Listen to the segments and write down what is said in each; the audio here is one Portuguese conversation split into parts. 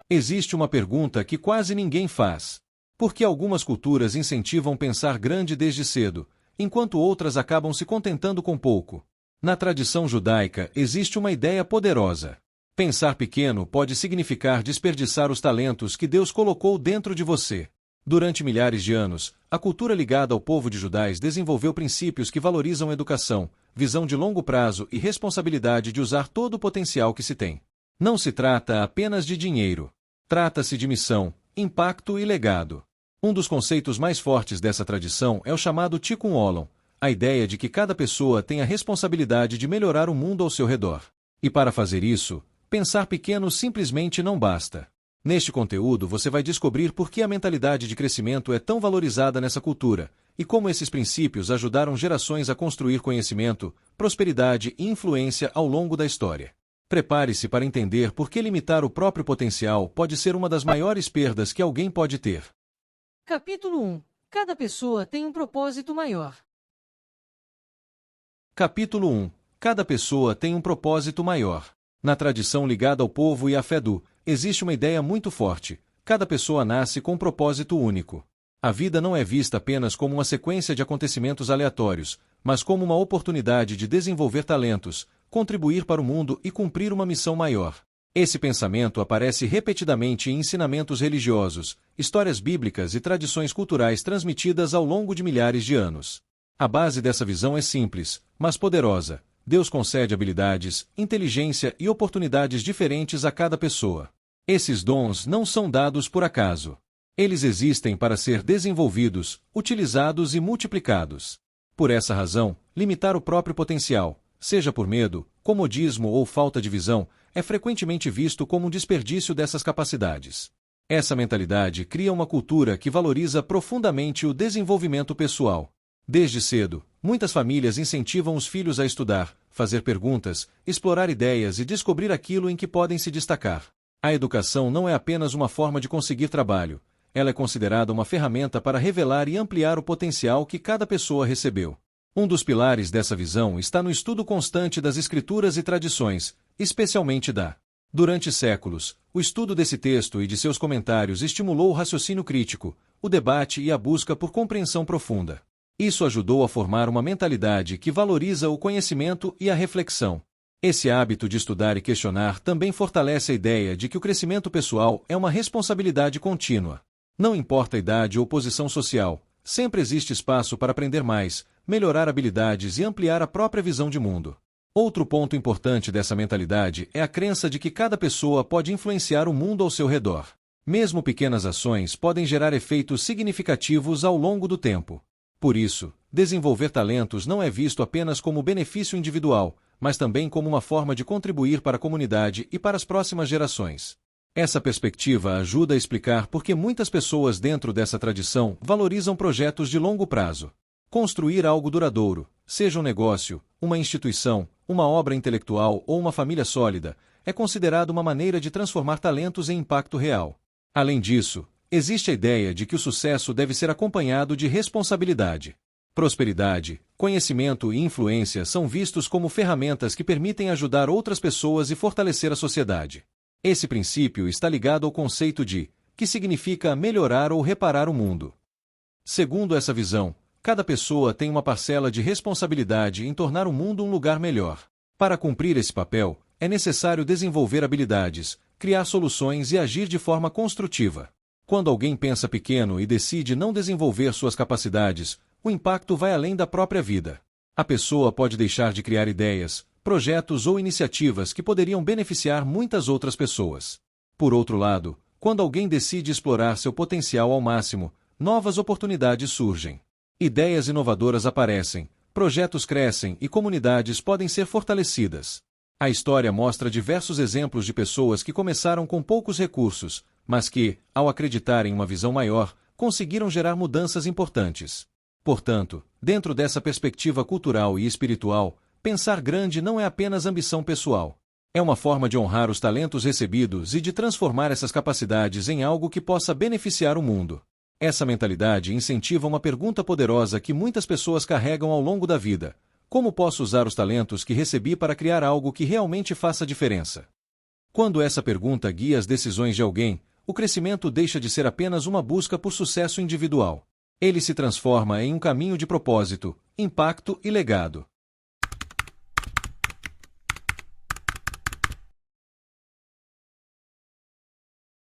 Existe uma pergunta que quase ninguém faz. Por que algumas culturas incentivam pensar grande desde cedo, enquanto outras acabam se contentando com pouco? Na tradição judaica existe uma ideia poderosa. Pensar pequeno pode significar desperdiçar os talentos que Deus colocou dentro de você. Durante milhares de anos, a cultura ligada ao povo de Judá desenvolveu princípios que valorizam educação, visão de longo prazo e responsabilidade de usar todo o potencial que se tem. Não se trata apenas de dinheiro. Trata-se de missão, impacto e legado. Um dos conceitos mais fortes dessa tradição é o chamado Tikkun Olam, a ideia de que cada pessoa tem a responsabilidade de melhorar o mundo ao seu redor. E para fazer isso, pensar pequeno simplesmente não basta. Neste conteúdo você vai descobrir por que a mentalidade de crescimento é tão valorizada nessa cultura, e como esses princípios ajudaram gerações a construir conhecimento, prosperidade e influência ao longo da história. Prepare-se para entender por que limitar o próprio potencial pode ser uma das maiores perdas que alguém pode ter. Capítulo 1. Cada pessoa tem um propósito maior. Capítulo 1. Cada pessoa tem um propósito maior. Na tradição ligada ao povo e à fé existe uma ideia muito forte. Cada pessoa nasce com um propósito único. A vida não é vista apenas como uma sequência de acontecimentos aleatórios, mas como uma oportunidade de desenvolver talentos, contribuir para o mundo e cumprir uma missão maior. Esse pensamento aparece repetidamente em ensinamentos religiosos, histórias bíblicas e tradições culturais transmitidas ao longo de milhares de anos. A base dessa visão é simples, mas poderosa. Deus concede habilidades, inteligência e oportunidades diferentes a cada pessoa. Esses dons não são dados por acaso. Eles existem para ser desenvolvidos, utilizados e multiplicados. Por essa razão, limitar o próprio potencial, seja por medo, comodismo ou falta de visão, é frequentemente visto como um desperdício dessas capacidades. Essa mentalidade cria uma cultura que valoriza profundamente o desenvolvimento pessoal. Desde cedo, muitas famílias incentivam os filhos a estudar, fazer perguntas, explorar ideias e descobrir aquilo em que podem se destacar. A educação não é apenas uma forma de conseguir trabalho, ela é considerada uma ferramenta para revelar e ampliar o potencial que cada pessoa recebeu. Um dos pilares dessa visão está no estudo constante das escrituras e tradições, especialmente da. Durante séculos, o estudo desse texto e de seus comentários estimulou o raciocínio crítico, o debate e a busca por compreensão profunda. Isso ajudou a formar uma mentalidade que valoriza o conhecimento e a reflexão. Esse hábito de estudar e questionar também fortalece a ideia de que o crescimento pessoal é uma responsabilidade contínua. Não importa a idade ou posição social, sempre existe espaço para aprender mais, melhorar habilidades e ampliar a própria visão de mundo. Outro ponto importante dessa mentalidade é a crença de que cada pessoa pode influenciar o mundo ao seu redor. Mesmo pequenas ações podem gerar efeitos significativos ao longo do tempo. Por isso, desenvolver talentos não é visto apenas como benefício individual, mas também como uma forma de contribuir para a comunidade e para as próximas gerações. Essa perspectiva ajuda a explicar por que muitas pessoas dentro dessa tradição valorizam projetos de longo prazo. Construir algo duradouro, seja um negócio, uma instituição, uma obra intelectual ou uma família sólida, é considerado uma maneira de transformar talentos em impacto real. Além disso, existe a ideia de que o sucesso deve ser acompanhado de responsabilidade. Prosperidade, conhecimento e influência são vistos como ferramentas que permitem ajudar outras pessoas e fortalecer a sociedade. Esse princípio está ligado ao conceito de, que significa melhorar ou reparar o mundo. Segundo essa visão, cada pessoa tem uma parcela de responsabilidade em tornar o mundo um lugar melhor. Para cumprir esse papel, é necessário desenvolver habilidades, criar soluções e agir de forma construtiva. Quando alguém pensa pequeno e decide não desenvolver suas capacidades, o impacto vai além da própria vida. A pessoa pode deixar de criar ideias, projetos ou iniciativas que poderiam beneficiar muitas outras pessoas. Por outro lado, quando alguém decide explorar seu potencial ao máximo, novas oportunidades surgem. Ideias inovadoras aparecem, projetos crescem e comunidades podem ser fortalecidas. A história mostra diversos exemplos de pessoas que começaram com poucos recursos, mas que, ao acreditar em uma visão maior, conseguiram gerar mudanças importantes. Portanto, dentro dessa perspectiva cultural e espiritual, pensar grande não é apenas ambição pessoal. É uma forma de honrar os talentos recebidos e de transformar essas capacidades em algo que possa beneficiar o mundo. Essa mentalidade incentiva uma pergunta poderosa que muitas pessoas carregam ao longo da vida: como posso usar os talentos que recebi para criar algo que realmente faça diferença? Quando essa pergunta guia as decisões de alguém, o crescimento deixa de ser apenas uma busca por sucesso individual. Ele se transforma em um caminho de propósito, impacto e legado.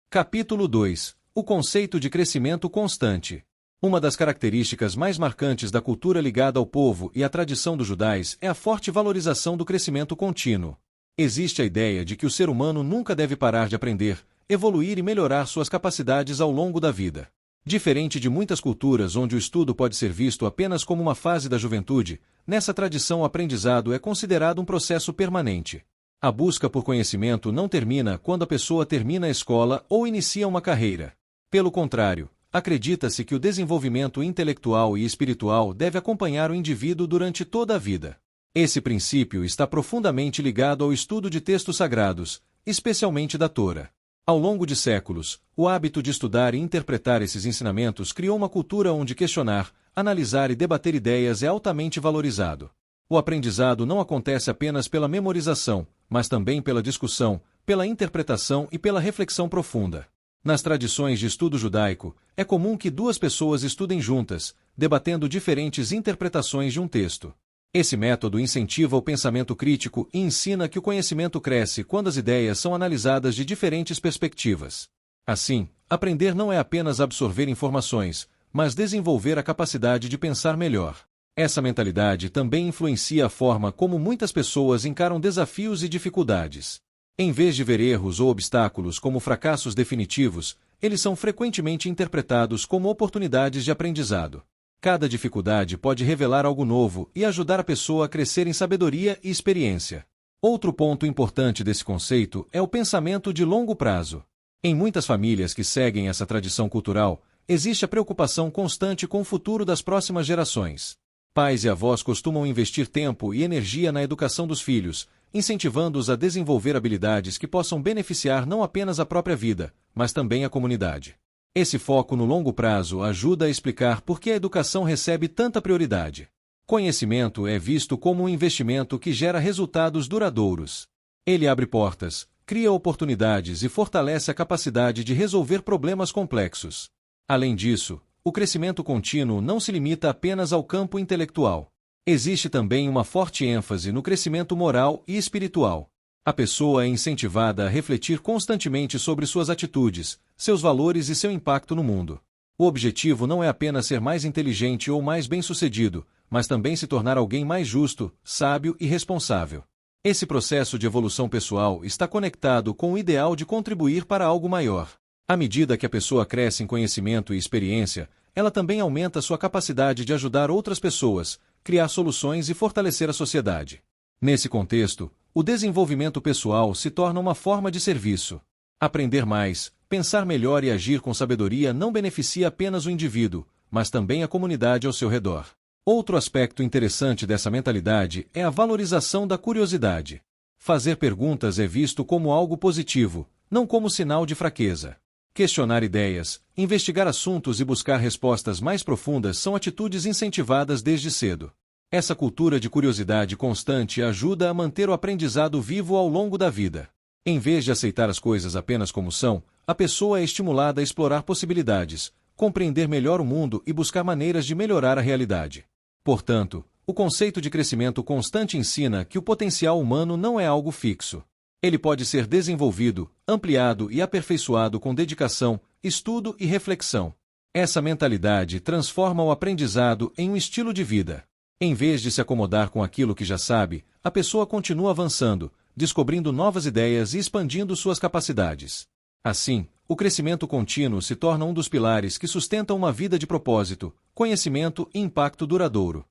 Capítulo 2. O conceito de crescimento constante. Uma das características mais marcantes da cultura ligada ao povo e à tradição dos judais é a forte valorização do crescimento contínuo. Existe a ideia de que o ser humano nunca deve parar de aprender, evoluir e melhorar suas capacidades ao longo da vida. Diferente de muitas culturas onde o estudo pode ser visto apenas como uma fase da juventude, nessa tradição o aprendizado é considerado um processo permanente. A busca por conhecimento não termina quando a pessoa termina a escola ou inicia uma carreira. Pelo contrário, acredita-se que o desenvolvimento intelectual e espiritual deve acompanhar o indivíduo durante toda a vida. Esse princípio está profundamente ligado ao estudo de textos sagrados, especialmente da Tora. Ao longo de séculos, o hábito de estudar e interpretar esses ensinamentos criou uma cultura onde questionar, analisar e debater ideias é altamente valorizado. O aprendizado não acontece apenas pela memorização, mas também pela discussão, pela interpretação e pela reflexão profunda. Nas tradições de estudo judaico, é comum que duas pessoas estudem juntas, debatendo diferentes interpretações de um texto. Esse método incentiva o pensamento crítico e ensina que o conhecimento cresce quando as ideias são analisadas de diferentes perspectivas. Assim, aprender não é apenas absorver informações, mas desenvolver a capacidade de pensar melhor. Essa mentalidade também influencia a forma como muitas pessoas encaram desafios e dificuldades. Em vez de ver erros ou obstáculos como fracassos definitivos, eles são frequentemente interpretados como oportunidades de aprendizado. Cada dificuldade pode revelar algo novo e ajudar a pessoa a crescer em sabedoria e experiência. Outro ponto importante desse conceito é o pensamento de longo prazo. Em muitas famílias que seguem essa tradição cultural, existe a preocupação constante com o futuro das próximas gerações. Pais e avós costumam investir tempo e energia na educação dos filhos, incentivando-os a desenvolver habilidades que possam beneficiar não apenas a própria vida, mas também a comunidade. Esse foco no longo prazo ajuda a explicar por que a educação recebe tanta prioridade. Conhecimento é visto como um investimento que gera resultados duradouros. Ele abre portas, cria oportunidades e fortalece a capacidade de resolver problemas complexos. Além disso, o crescimento contínuo não se limita apenas ao campo intelectual. Existe também uma forte ênfase no crescimento moral e espiritual. A pessoa é incentivada a refletir constantemente sobre suas atitudes, seus valores e seu impacto no mundo. O objetivo não é apenas ser mais inteligente ou mais bem-sucedido, mas também se tornar alguém mais justo, sábio e responsável. Esse processo de evolução pessoal está conectado com o ideal de contribuir para algo maior. À medida que a pessoa cresce em conhecimento e experiência, ela também aumenta sua capacidade de ajudar outras pessoas, criar soluções e fortalecer a sociedade. Nesse contexto, o desenvolvimento pessoal se torna uma forma de serviço. Aprender mais, pensar melhor e agir com sabedoria não beneficia apenas o indivíduo, mas também a comunidade ao seu redor. Outro aspecto interessante dessa mentalidade é a valorização da curiosidade. Fazer perguntas é visto como algo positivo, não como sinal de fraqueza. Questionar ideias, investigar assuntos e buscar respostas mais profundas são atitudes incentivadas desde cedo. Essa cultura de curiosidade constante ajuda a manter o aprendizado vivo ao longo da vida. Em vez de aceitar as coisas apenas como são, a pessoa é estimulada a explorar possibilidades, compreender melhor o mundo e buscar maneiras de melhorar a realidade. Portanto, o conceito de crescimento constante ensina que o potencial humano não é algo fixo. Ele pode ser desenvolvido, ampliado e aperfeiçoado com dedicação, estudo e reflexão. Essa mentalidade transforma o aprendizado em um estilo de vida. Em vez de se acomodar com aquilo que já sabe, a pessoa continua avançando, descobrindo novas ideias e expandindo suas capacidades. Assim, o crescimento contínuo se torna um dos pilares que sustentam uma vida de propósito, conhecimento e impacto duradouro.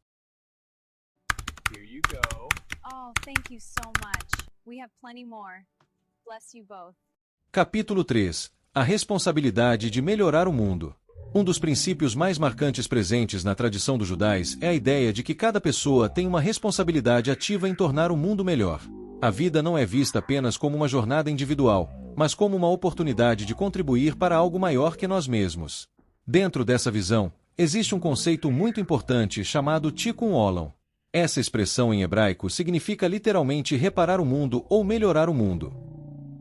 Here you go. Oh, thank you so much. We have plenty more. Bless you both. Capítulo 3. A responsabilidade de melhorar o mundo. Um dos princípios mais marcantes presentes na tradição dos judais é a ideia de que cada pessoa tem uma responsabilidade ativa em tornar o mundo melhor. A vida não é vista apenas como uma jornada individual, mas como uma oportunidade de contribuir para algo maior que nós mesmos. Dentro dessa visão, existe um conceito muito importante chamado Tikkun Olam. Essa expressão em hebraico significa literalmente reparar o mundo ou melhorar o mundo.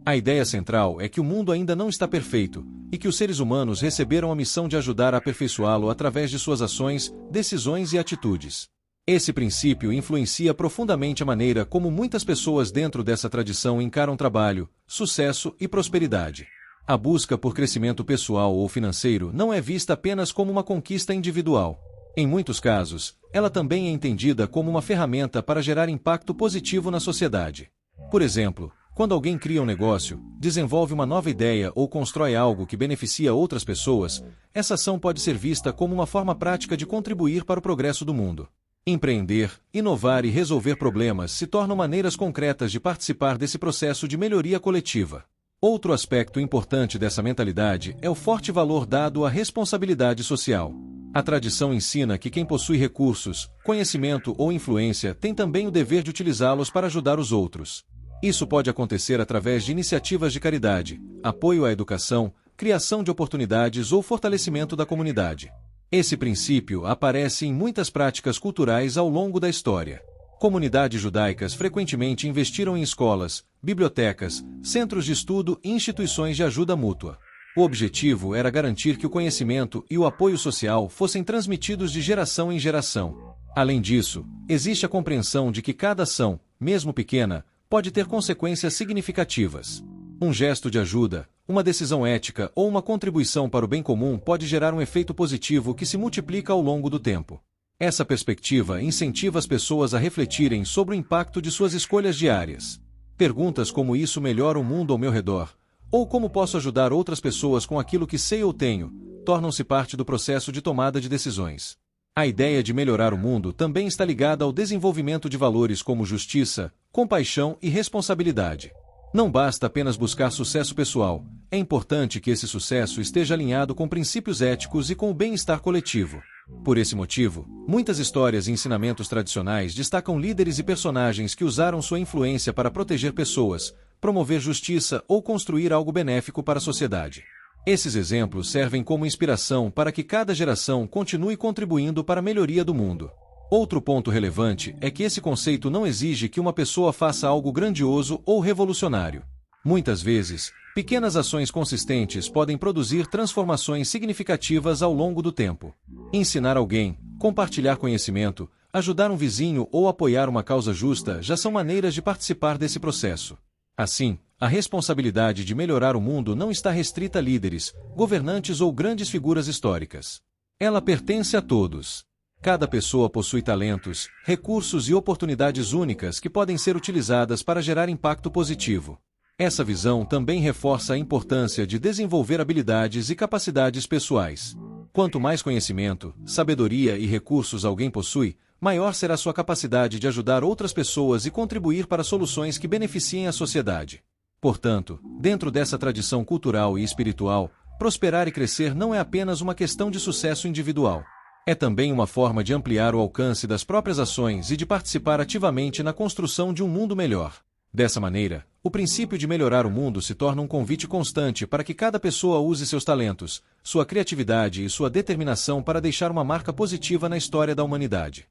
A ideia central é que o mundo ainda não está perfeito, e que os seres humanos receberam a missão de ajudar a aperfeiçoá-lo através de suas ações, decisões e atitudes. Esse princípio influencia profundamente a maneira como muitas pessoas dentro dessa tradição encaram trabalho, sucesso e prosperidade. A busca por crescimento pessoal ou financeiro não é vista apenas como uma conquista individual. Em muitos casos, ela também é entendida como uma ferramenta para gerar impacto positivo na sociedade. Por exemplo, quando alguém cria um negócio, desenvolve uma nova ideia ou constrói algo que beneficia outras pessoas, essa ação pode ser vista como uma forma prática de contribuir para o progresso do mundo. Empreender, inovar e resolver problemas se tornam maneiras concretas de participar desse processo de melhoria coletiva. Outro aspecto importante dessa mentalidade é o forte valor dado à responsabilidade social. A tradição ensina que quem possui recursos, conhecimento ou influência tem também o dever de utilizá-los para ajudar os outros. Isso pode acontecer através de iniciativas de caridade, apoio à educação, criação de oportunidades ou fortalecimento da comunidade. Esse princípio aparece em muitas práticas culturais ao longo da história. Comunidades judaicas frequentemente investiram em escolas, bibliotecas, centros de estudo e instituições de ajuda mútua. O objetivo era garantir que o conhecimento e o apoio social fossem transmitidos de geração em geração. Além disso, existe a compreensão de que cada ação, mesmo pequena, pode ter consequências significativas. Um gesto de ajuda, uma decisão ética ou uma contribuição para o bem comum pode gerar um efeito positivo que se multiplica ao longo do tempo. Essa perspectiva incentiva as pessoas a refletirem sobre o impacto de suas escolhas diárias. Perguntas como isso melhora o mundo ao meu redor, ou como posso ajudar outras pessoas com aquilo que sei ou tenho, tornam-se parte do processo de tomada de decisões. A ideia de melhorar o mundo também está ligada ao desenvolvimento de valores como justiça, compaixão e responsabilidade. Não basta apenas buscar sucesso pessoal, é importante que esse sucesso esteja alinhado com princípios éticos e com o bem-estar coletivo. Por esse motivo, muitas histórias e ensinamentos tradicionais destacam líderes e personagens que usaram sua influência para proteger pessoas, promover justiça ou construir algo benéfico para a sociedade. Esses exemplos servem como inspiração para que cada geração continue contribuindo para a melhoria do mundo. Outro ponto relevante é que esse conceito não exige que uma pessoa faça algo grandioso ou revolucionário. Muitas vezes, pequenas ações consistentes podem produzir transformações significativas ao longo do tempo. Ensinar alguém, compartilhar conhecimento, ajudar um vizinho ou apoiar uma causa justa já são maneiras de participar desse processo. Assim, a responsabilidade de melhorar o mundo não está restrita a líderes, governantes ou grandes figuras históricas. Ela pertence a todos. Cada pessoa possui talentos, recursos e oportunidades únicas que podem ser utilizadas para gerar impacto positivo. Essa visão também reforça a importância de desenvolver habilidades e capacidades pessoais. Quanto mais conhecimento, sabedoria e recursos alguém possui, maior será sua capacidade de ajudar outras pessoas e contribuir para soluções que beneficiem a sociedade. Portanto, dentro dessa tradição cultural e espiritual, prosperar e crescer não é apenas uma questão de sucesso individual. É também uma forma de ampliar o alcance das próprias ações e de participar ativamente na construção de um mundo melhor. Dessa maneira, o princípio de melhorar o mundo se torna um convite constante para que cada pessoa use seus talentos, sua criatividade e sua determinação para deixar uma marca positiva na história da humanidade.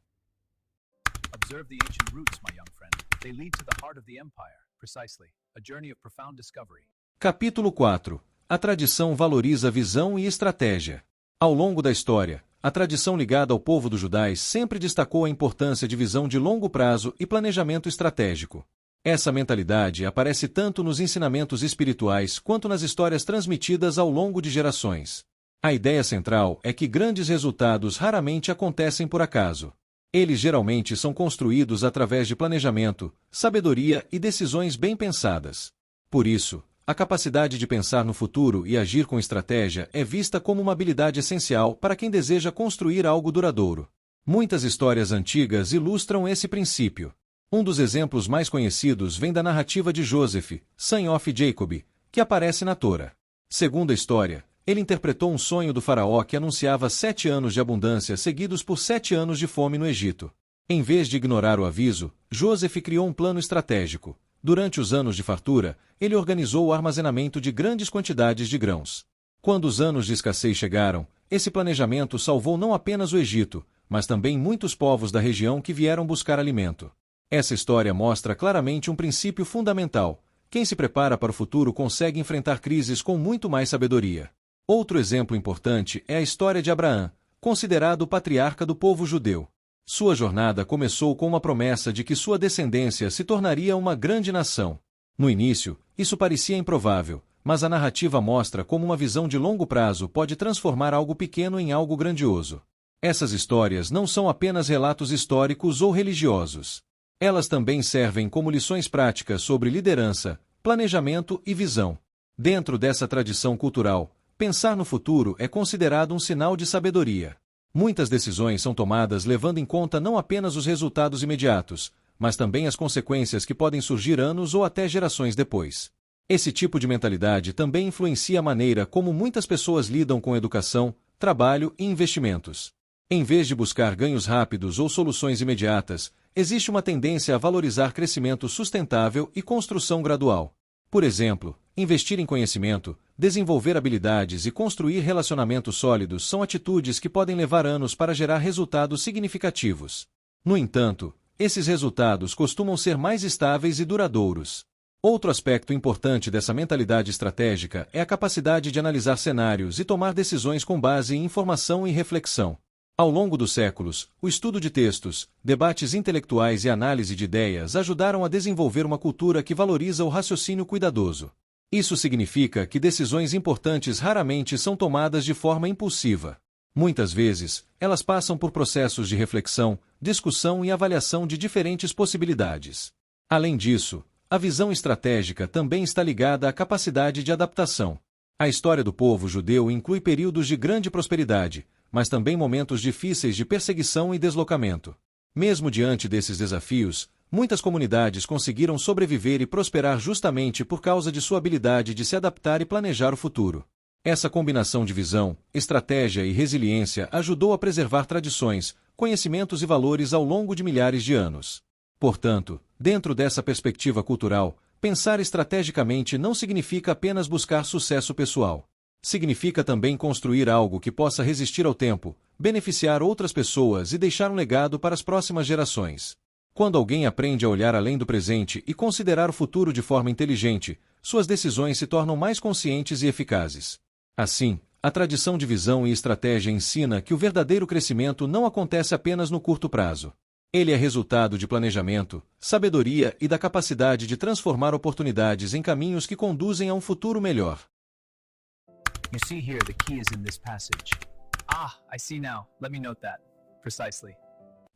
Observe the ancient roots, my young friend. They lead to the heart of the empire, precisely, a journey of profound discovery. Capítulo 4. A tradição valoriza visão e estratégia. Ao longo da história, a tradição ligada ao povo dos Judais sempre destacou a importância de visão de longo prazo e planejamento estratégico. Essa mentalidade aparece tanto nos ensinamentos espirituais quanto nas histórias transmitidas ao longo de gerações. A ideia central é que grandes resultados raramente acontecem por acaso. Eles geralmente são construídos através de planejamento, sabedoria e decisões bem pensadas. Por isso, a capacidade de pensar no futuro e agir com estratégia é vista como uma habilidade essencial para quem deseja construir algo duradouro. Muitas histórias antigas ilustram esse princípio. Um dos exemplos mais conhecidos vem da narrativa de Joseph, son of Jacob, que aparece na Torá. Segundo a história, ele interpretou um sonho do faraó que anunciava 7 anos de abundância seguidos por 7 anos de fome no Egito. Em vez de ignorar o aviso, Joseph criou um plano estratégico. Durante os anos de fartura, ele organizou o armazenamento de grandes quantidades de grãos. Quando os anos de escassez chegaram, esse planejamento salvou não apenas o Egito, mas também muitos povos da região que vieram buscar alimento. Essa história mostra claramente um princípio fundamental: quem se prepara para o futuro consegue enfrentar crises com muito mais sabedoria. Outro exemplo importante é a história de Abraão, considerado o patriarca do povo judeu. Sua jornada começou com uma promessa de que sua descendência se tornaria uma grande nação. No início, isso parecia improvável, mas a narrativa mostra como uma visão de longo prazo pode transformar algo pequeno em algo grandioso. Essas histórias não são apenas relatos históricos ou religiosos. Elas também servem como lições práticas sobre liderança, planejamento e visão. Dentro dessa tradição cultural, pensar no futuro é considerado um sinal de sabedoria. Muitas decisões são tomadas levando em conta não apenas os resultados imediatos, mas também as consequências que podem surgir anos ou até gerações depois. Esse tipo de mentalidade também influencia a maneira como muitas pessoas lidam com educação, trabalho e investimentos. Em vez de buscar ganhos rápidos ou soluções imediatas, existe uma tendência a valorizar crescimento sustentável e construção gradual. Por exemplo, investir em conhecimento, desenvolver habilidades e construir relacionamentos sólidos são atitudes que podem levar anos para gerar resultados significativos. No entanto, esses resultados costumam ser mais estáveis e duradouros. Outro aspecto importante dessa mentalidade estratégica é a capacidade de analisar cenários e tomar decisões com base em informação e reflexão. Ao longo dos séculos, o estudo de textos, debates intelectuais e análise de ideias ajudaram a desenvolver uma cultura que valoriza o raciocínio cuidadoso. Isso significa que decisões importantes raramente são tomadas de forma impulsiva. Muitas vezes, elas passam por processos de reflexão, discussão e avaliação de diferentes possibilidades. Além disso, a visão estratégica também está ligada à capacidade de adaptação. A história do povo judeu inclui períodos de grande prosperidade, mas também momentos difíceis de perseguição e deslocamento. Mesmo diante desses desafios, muitas comunidades conseguiram sobreviver e prosperar justamente por causa de sua habilidade de se adaptar e planejar o futuro. Essa combinação de visão, estratégia e resiliência ajudou a preservar tradições, conhecimentos e valores ao longo de milhares de anos. Portanto, dentro dessa perspectiva cultural, pensar estrategicamente não significa apenas buscar sucesso pessoal. Significa também construir algo que possa resistir ao tempo, beneficiar outras pessoas e deixar um legado para as próximas gerações. Quando alguém aprende a olhar além do presente e considerar o futuro de forma inteligente, suas decisões se tornam mais conscientes e eficazes. Assim, a tradição de visão e estratégia ensina que o verdadeiro crescimento não acontece apenas no curto prazo. Ele é resultado de planejamento, sabedoria e da capacidade de transformar oportunidades em caminhos que conduzem a um futuro melhor. You see here, the key is in this passage. Ah, I see now. Let me note that. Precisely.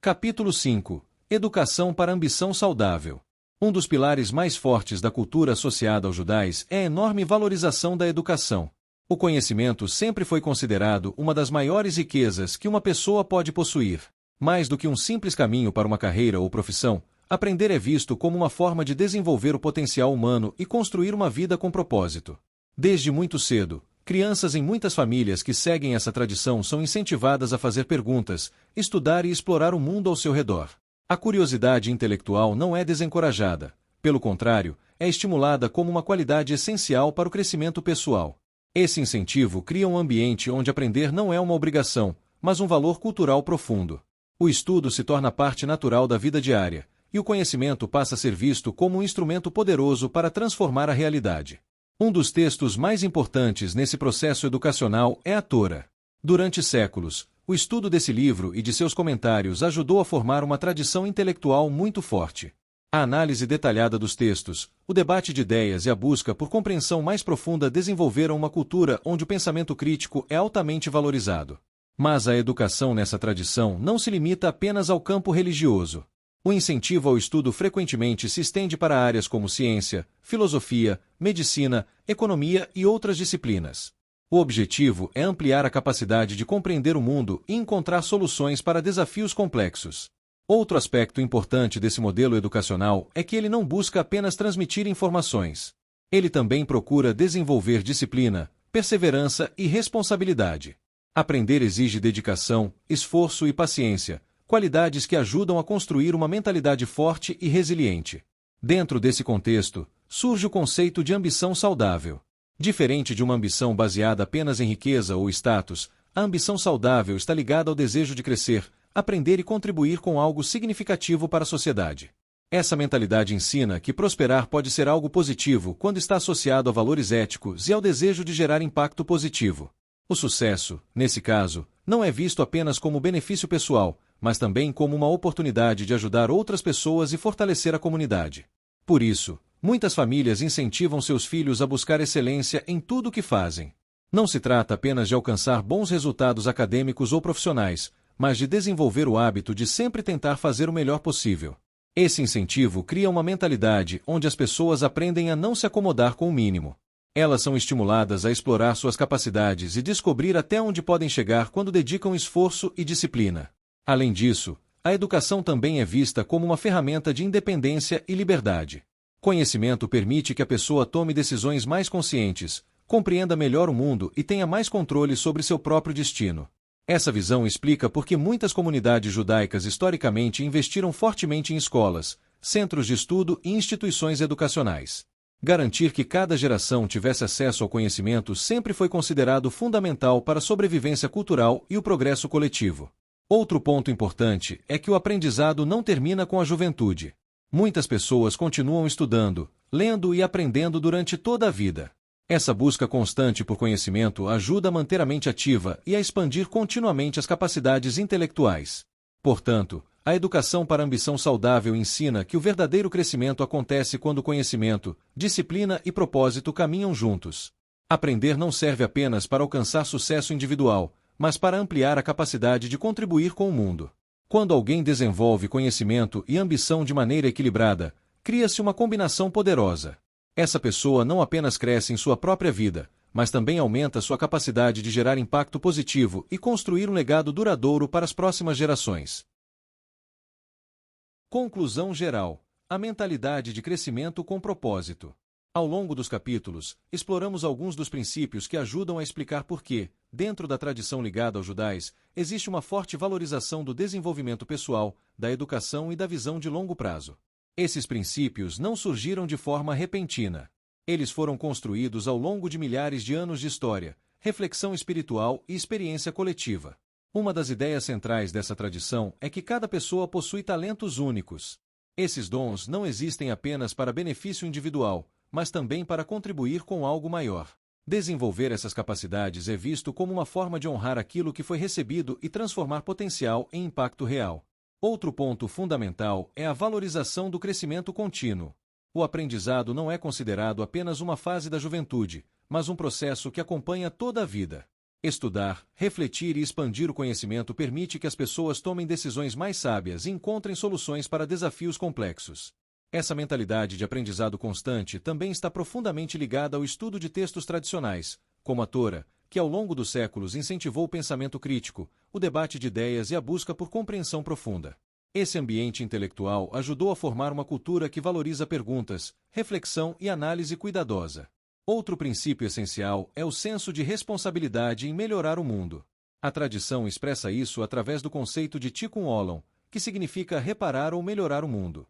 Capítulo 5. Educação para ambição saudável. Um dos pilares mais fortes da cultura associada aos judais é a enorme valorização da educação. O conhecimento sempre foi considerado uma das maiores riquezas que uma pessoa pode possuir. Mais do que um simples caminho para uma carreira ou profissão, aprender é visto como uma forma de desenvolver o potencial humano e construir uma vida com propósito. Desde muito cedo, crianças em muitas famílias que seguem essa tradição são incentivadas a fazer perguntas, estudar e explorar o mundo ao seu redor. A curiosidade intelectual não é desencorajada. Pelo contrário, é estimulada como uma qualidade essencial para o crescimento pessoal. Esse incentivo cria um ambiente onde aprender não é uma obrigação, mas um valor cultural profundo. O estudo se torna parte natural da vida diária, e o conhecimento passa a ser visto como um instrumento poderoso para transformar a realidade. Um dos textos mais importantes nesse processo educacional é a Torá. Durante séculos, o estudo desse livro e de seus comentários ajudou a formar uma tradição intelectual muito forte. A análise detalhada dos textos, o debate de ideias e a busca por compreensão mais profunda desenvolveram uma cultura onde o pensamento crítico é altamente valorizado. Mas a educação nessa tradição não se limita apenas ao campo religioso. O incentivo ao estudo frequentemente se estende para áreas como ciência, filosofia, medicina, economia e outras disciplinas. O objetivo é ampliar a capacidade de compreender o mundo e encontrar soluções para desafios complexos. Outro aspecto importante desse modelo educacional é que ele não busca apenas transmitir informações. Ele também procura desenvolver disciplina, perseverança e responsabilidade. Aprender exige dedicação, esforço e paciência, qualidades que ajudam a construir uma mentalidade forte e resiliente. Dentro desse contexto, surge o conceito de ambição saudável. Diferente de uma ambição baseada apenas em riqueza ou status, a ambição saudável está ligada ao desejo de crescer, aprender e contribuir com algo significativo para a sociedade. Essa mentalidade ensina que prosperar pode ser algo positivo quando está associado a valores éticos e ao desejo de gerar impacto positivo. O sucesso, nesse caso, não é visto apenas como benefício pessoal, mas também como uma oportunidade de ajudar outras pessoas e fortalecer a comunidade. Por isso, muitas famílias incentivam seus filhos a buscar excelência em tudo o que fazem. Não se trata apenas de alcançar bons resultados acadêmicos ou profissionais, mas de desenvolver o hábito de sempre tentar fazer o melhor possível. Esse incentivo cria uma mentalidade onde as pessoas aprendem a não se acomodar com o mínimo. Elas são estimuladas a explorar suas capacidades e descobrir até onde podem chegar quando dedicam esforço e disciplina. Além disso, a educação também é vista como uma ferramenta de independência e liberdade. Conhecimento permite que a pessoa tome decisões mais conscientes, compreenda melhor o mundo e tenha mais controle sobre seu próprio destino. Essa visão explica por que muitas comunidades judaicas historicamente investiram fortemente em escolas, centros de estudo e instituições educacionais. Garantir que cada geração tivesse acesso ao conhecimento sempre foi considerado fundamental para a sobrevivência cultural e o progresso coletivo. Outro ponto importante é que o aprendizado não termina com a juventude. Muitas pessoas continuam estudando, lendo e aprendendo durante toda a vida. Essa busca constante por conhecimento ajuda a manter a mente ativa e a expandir continuamente as capacidades intelectuais. Portanto, a educação para a ambição saudável ensina que o verdadeiro crescimento acontece quando conhecimento, disciplina e propósito caminham juntos. Aprender não serve apenas para alcançar sucesso individual, mas para ampliar a capacidade de contribuir com o mundo. Quando alguém desenvolve conhecimento e ambição de maneira equilibrada, cria-se uma combinação poderosa. Essa pessoa não apenas cresce em sua própria vida, mas também aumenta sua capacidade de gerar impacto positivo e construir um legado duradouro para as próximas gerações. Conclusão geral: a mentalidade de crescimento com propósito. Ao longo dos capítulos, exploramos alguns dos princípios que ajudam a explicar por que, dentro da tradição ligada aos judais, existe uma forte valorização do desenvolvimento pessoal, da educação e da visão de longo prazo. Esses princípios não surgiram de forma repentina. Eles foram construídos ao longo de milhares de anos de história, reflexão espiritual e experiência coletiva. Uma das ideias centrais dessa tradição é que cada pessoa possui talentos únicos. Esses dons não existem apenas para benefício individual, mas também para contribuir com algo maior. Desenvolver essas capacidades é visto como uma forma de honrar aquilo que foi recebido e transformar potencial em impacto real. Outro ponto fundamental é a valorização do crescimento contínuo. O aprendizado não é considerado apenas uma fase da juventude, mas um processo que acompanha toda a vida. Estudar, refletir e expandir o conhecimento permite que as pessoas tomem decisões mais sábias e encontrem soluções para desafios complexos. Essa mentalidade de aprendizado constante também está profundamente ligada ao estudo de textos tradicionais, como a Tora, que ao longo dos séculos incentivou o pensamento crítico, o debate de ideias e a busca por compreensão profunda. Esse ambiente intelectual ajudou a formar uma cultura que valoriza perguntas, reflexão e análise cuidadosa. Outro princípio essencial é o senso de responsabilidade em melhorar o mundo. A tradição expressa isso através do conceito de Tikkun Olam, que significa reparar ou melhorar o mundo.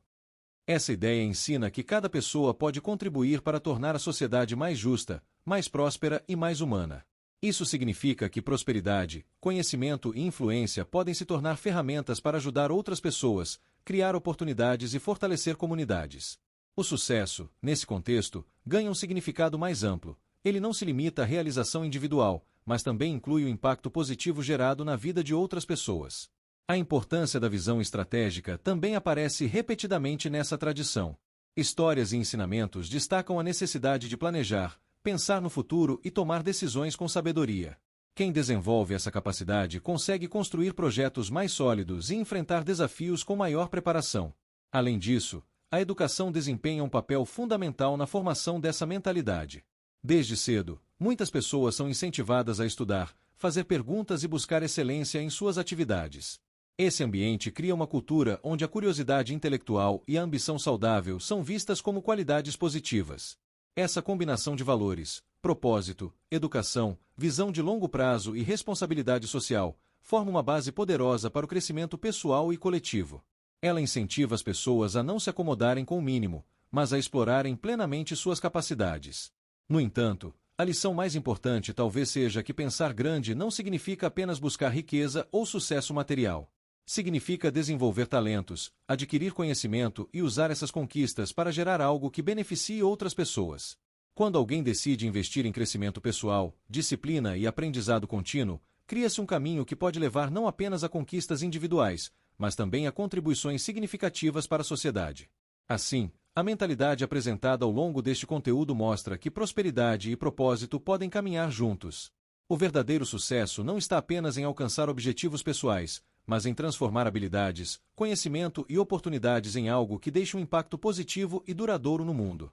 Essa ideia ensina que cada pessoa pode contribuir para tornar a sociedade mais justa, mais próspera e mais humana. Isso significa que prosperidade, conhecimento e influência podem se tornar ferramentas para ajudar outras pessoas, criar oportunidades e fortalecer comunidades. O sucesso, nesse contexto, ganha um significado mais amplo. Ele não se limita à realização individual, mas também inclui o impacto positivo gerado na vida de outras pessoas. A importância da visão estratégica também aparece repetidamente nessa tradição. Histórias e ensinamentos destacam a necessidade de planejar, pensar no futuro e tomar decisões com sabedoria. Quem desenvolve essa capacidade consegue construir projetos mais sólidos e enfrentar desafios com maior preparação. Além disso, a educação desempenha um papel fundamental na formação dessa mentalidade. Desde cedo, muitas pessoas são incentivadas a estudar, fazer perguntas e buscar excelência em suas atividades. Esse ambiente cria uma cultura onde a curiosidade intelectual e a ambição saudável são vistas como qualidades positivas. Essa combinação de valores, propósito, educação, visão de longo prazo e responsabilidade social forma uma base poderosa para o crescimento pessoal e coletivo. Ela incentiva as pessoas a não se acomodarem com o mínimo, mas a explorarem plenamente suas capacidades. No entanto, a lição mais importante talvez seja que pensar grande não significa apenas buscar riqueza ou sucesso material. Significa desenvolver talentos, adquirir conhecimento e usar essas conquistas para gerar algo que beneficie outras pessoas. Quando alguém decide investir em crescimento pessoal, disciplina e aprendizado contínuo, cria-se um caminho que pode levar não apenas a conquistas individuais, mas também a contribuições significativas para a sociedade. Assim, a mentalidade apresentada ao longo deste conteúdo mostra que prosperidade e propósito podem caminhar juntos. O verdadeiro sucesso não está apenas em alcançar objetivos pessoais, mas em transformar habilidades, conhecimento e oportunidades em algo que deixe um impacto positivo e duradouro no mundo.